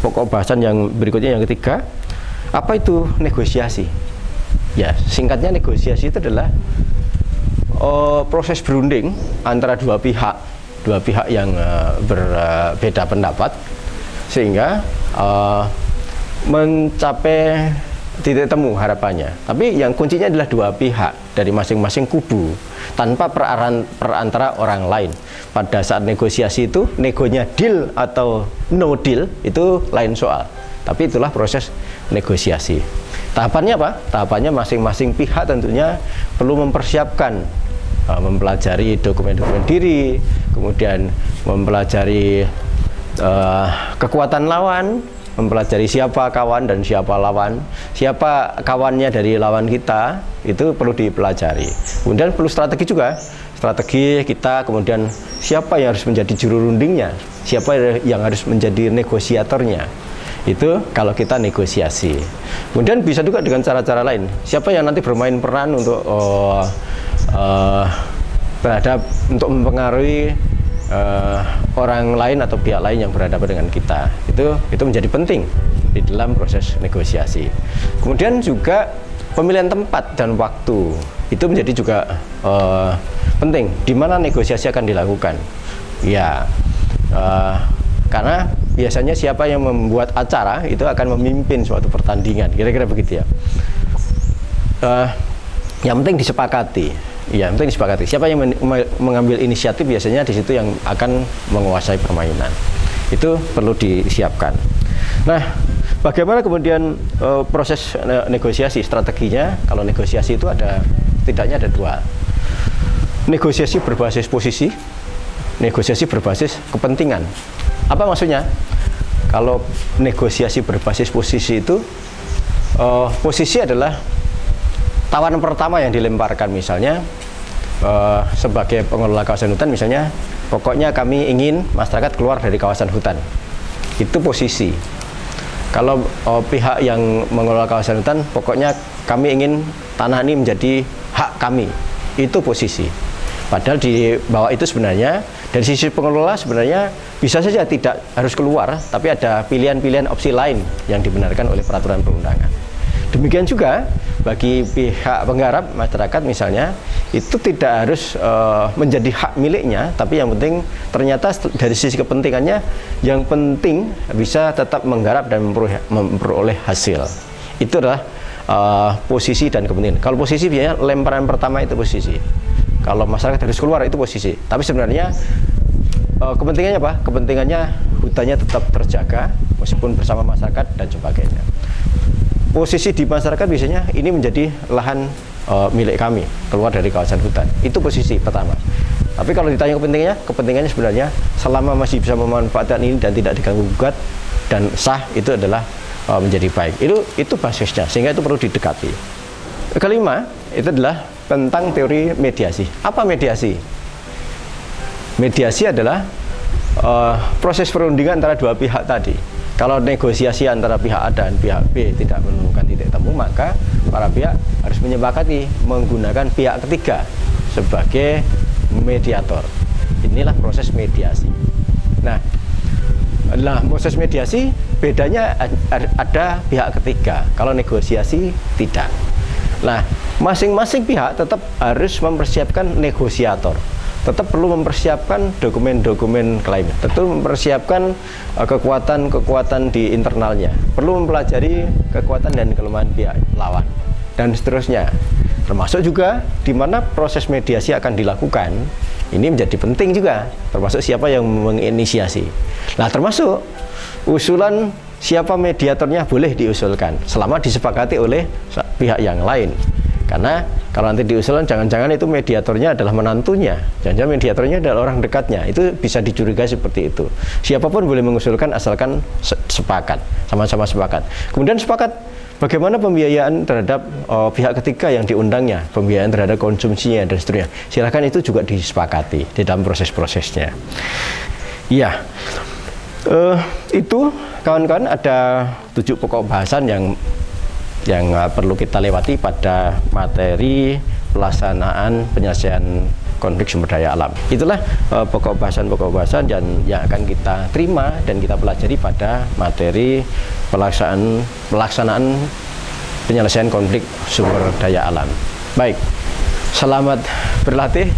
pokok bahasan yang berikutnya, yang ketiga, apa itu negosiasi? Ya, singkatnya negosiasi itu adalah proses berunding antara dua pihak yang berbeda pendapat sehingga mencapai titik temu harapannya. Tapi yang kuncinya adalah dua pihak dari masing-masing kubu tanpa perantara orang lain. Pada saat negosiasi itu, negonya deal atau no deal itu lain soal. Tapi itulah proses negosiasi. Tahapannya apa? Tahapannya masing-masing pihak tentunya perlu mempersiapkan, mempelajari dokumen-dokumen diri, kemudian mempelajari kekuatan lawan, mempelajari siapa kawan dan siapa lawan, siapa kawannya dari lawan kita, itu perlu dipelajari. Kemudian perlu strategi juga, strategi kita, kemudian siapa yang harus menjadi juru rundingnya, siapa yang harus menjadi negosiatornya. Itu kalau kita negosiasi. Kemudian bisa juga dengan cara-cara lain, siapa yang nanti bermain peran untuk untuk mempengaruhi orang lain atau pihak lain yang berhadapan dengan kita. Itu menjadi penting di dalam proses negosiasi. Kemudian juga pemilihan tempat dan waktu itu menjadi juga penting. Di mana negosiasi akan dilakukan? Ya, karena biasanya siapa yang membuat acara itu akan memimpin suatu pertandingan, kira-kira begitu ya. Yang penting disepakati. Ya, penting disepakati. Siapa yang mengambil inisiatif biasanya di situ yang akan menguasai permainan. Itu perlu disiapkan. Nah, bagaimana kemudian proses negosiasi, strateginya? Kalau negosiasi itu tidaknya ada dua. Negosiasi berbasis posisi, negosiasi berbasis kepentingan. Apa maksudnya? Kalau negosiasi berbasis posisi itu, posisi adalah tawaran pertama yang dilemparkan, misalnya sebagai pengelola kawasan hutan, misalnya pokoknya kami ingin masyarakat keluar dari kawasan hutan. Itu posisi. Kalau pihak yang mengelola kawasan hutan, pokoknya kami ingin tanah ini menjadi hak kami. Itu posisi. Padahal di bawah itu sebenarnya dari sisi pengelola sebenarnya bisa saja tidak harus keluar, tapi ada pilihan-pilihan opsi lain yang dibenarkan oleh peraturan perundangan. Demikian juga bagi pihak penggarap masyarakat misalnya, itu tidak harus menjadi hak miliknya, tapi yang penting ternyata dari sisi kepentingannya, yang penting bisa tetap menggarap dan memperoleh hasil. Itu adalah posisi dan kepentingan. Kalau posisi biasanya lemparan pertama itu posisi. Kalau masyarakat harus keluar itu posisi. Tapi sebenarnya kepentingannya apa? Kepentingannya hutannya tetap terjaga meskipun bersama masyarakat dan sebagainya. Posisi di masyarakat biasanya ini menjadi lahan milik kami, keluar dari kawasan hutan. Itu posisi pertama. Tapi kalau ditanya kepentingannya sebenarnya selama masih bisa memanfaatkan ini dan tidak diganggu gugat dan sah, itu adalah menjadi baik. Itu basisnya, sehingga itu perlu didekati. Kelima, itu adalah tentang teori mediasi. Apa mediasi? Mediasi adalah proses perundingan antara dua pihak tadi. Kalau negosiasi antara pihak A dan pihak B tidak menemukan titik temu, maka para pihak harus menyepakati menggunakan pihak ketiga sebagai mediator. Inilah proses mediasi. Nah, proses mediasi bedanya ada pihak ketiga. Kalau negosiasi tidak. Nah, masing-masing pihak tetap harus mempersiapkan negosiator. Tetap perlu mempersiapkan dokumen-dokumen klaim, tetap mempersiapkan kekuatan-kekuatan di internalnya, perlu mempelajari kekuatan dan kelemahan pihak lawan, dan seterusnya. Termasuk juga di mana proses mediasi akan dilakukan, ini menjadi penting juga, termasuk siapa yang menginisiasi. Nah, termasuk usulan siapa mediatornya boleh diusulkan, selama disepakati oleh pihak yang lain. Karena kalau nanti diusulkan, jangan-jangan itu mediatornya adalah menantunya, jangan-jangan mediatornya adalah orang dekatnya. Itu bisa dicurigai seperti itu. Siapapun boleh mengusulkan asalkan sepakat, sama-sama sepakat. Kemudian sepakat bagaimana pembiayaan terhadap pihak ketiga yang diundangnya, pembiayaan terhadap konsumsinya dan seterusnya. Silakan itu juga disepakati di dalam proses-prosesnya. Iya, itu kawan-kawan ada 7 pokok bahasan yang perlu kita lewati pada materi pelaksanaan penyelesaian konflik sumber daya alam. Itulah pokok bahasan yang akan kita terima dan kita pelajari pada materi pelaksanaan penyelesaian konflik sumber daya alam. Baik, selamat berlatih,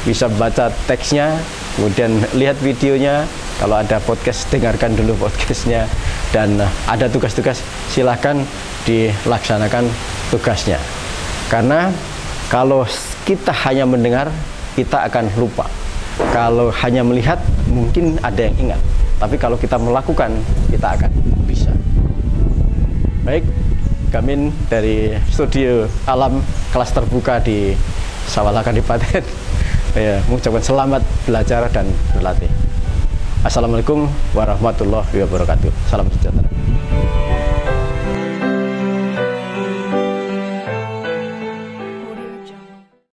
bisa baca teksnya, kemudian lihat videonya. Kalau ada podcast, dengarkan dulu podcastnya, dan ada tugas-tugas silahkan dilaksanakan tugasnya. Karena kalau kita hanya mendengar, kita akan lupa. Kalau hanya melihat, mungkin ada yang ingat. Tapi kalau kita melakukan, kita akan bisa. Baik, Gamin dari Studio Alam kelas terbuka di Sawalha Kadipaten mengucapkan selamat belajar dan berlatih. Assalamualaikum warahmatullahi wabarakatuh. Salam sejahtera.